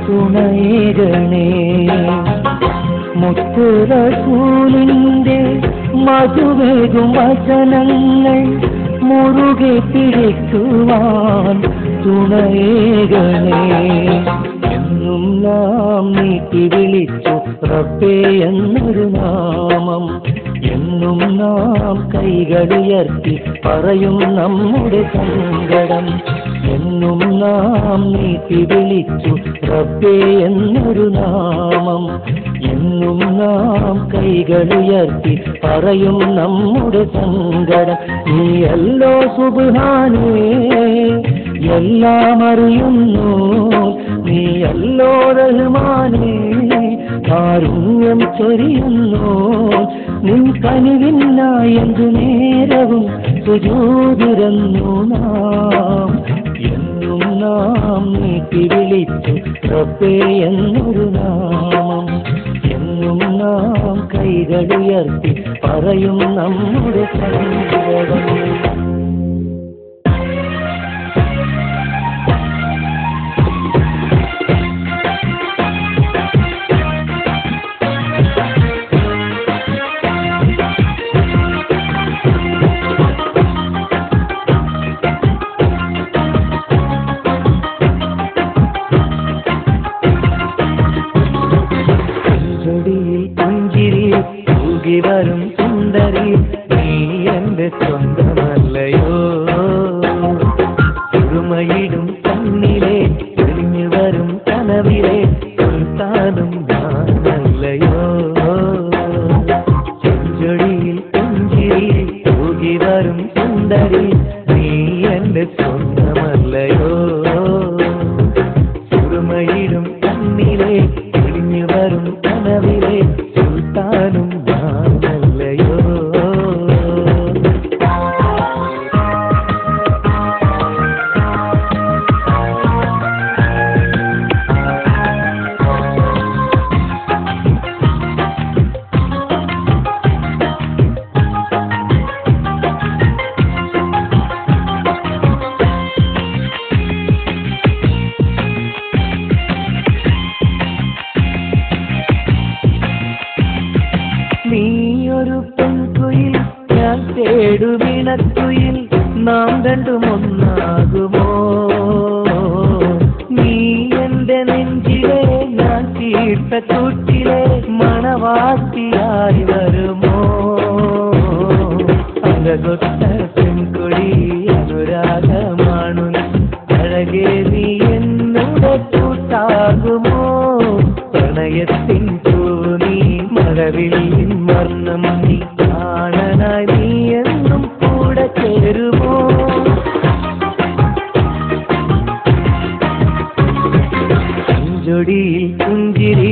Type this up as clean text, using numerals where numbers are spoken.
തുണയേകണേ മുത്ത് റസൂലിന്റെ മധുവേകും വചനങ്ങൾ മുറുകെ പിടിക്കുവാൻ തുണയേകണേ. എന്നും നാം നീട്ടി വിളിച്ചു റബ്ബേ എന്നൊരു നാമം, എന്നും നാം കൈകളുയർത്തി പറയും നമ്മുടെ സങ്കടം. എന്നും നാം നീട്ടി വിളിച്ചു റബ്ബേ എന്നൊരു നാമം, എന്നും നാം കൈകളുയർത്തി പറയും നമ്മുടെ സങ്കടം. നീയല്ലോ സുബ്ഹാനേ എല്ലാം അറിയുന്നു, നീയല്ലോ റഹ്മാനേ കാരുണ്യം ചൊരിയുന്നു. നിൻ കനിവിനായി എന്തു നേരവും സുജൂദിരുന്നു നാം. എന്നും നാം നീട്ടി വിളിച്ചു റബ്ബേ എന്നൊരു നാമം, എന്നും നാം കൈകളുയർത്തി പറയും നമ്മുടെ സങ്കടം. പുഞ്ചിരി തൂകി വരും സുന്ദരി നീ എന്റെ സ്വന്തമല്ലയോ. സുറുമയിടും കണ്ണിലെ തെളിഞ്ഞു വരും കനവിലെ സുൽത്താനും ഞാനല്ലയോ. ചെഞ്ചൊടിയിൽ പുഞ്ചിരി തൂകി വരും സുന്ദരി നീ എന്റെ സ്വന്തമല്ലയോ. സുറുമയിടും കണ്ണിലെ തെളിഞ്ഞു വരും കനവിലെ സുൽത്താനും ഞാനല്ലയോ. നീയൊരു പെൺകുയിൽ ഞാൻ തേടുവിണക്കുയിൽ, നാം രണ്ടും ഒന്നാകുമോ. നീ എന്റെ നെഞ്ചിലെ ഞാൻ തീർത്ത കൂട്ടിലെ മണവാട്ടിയായി വരുമോ. അഴകൊത്ത പെൺകുടി അനുരാഗമാണു അഴകേ നീ എന്നുടെ കൂട്ടാകുമോ. പ്രണയത്തിൻ പൂനീ മഴവില്ലിൻ വർണ്ണം നീ കാണനായി നീ എന്നും കൂടെ ചേരുമോ. ചെഞ്ചൊടിയിൽ പുഞ്ചിരി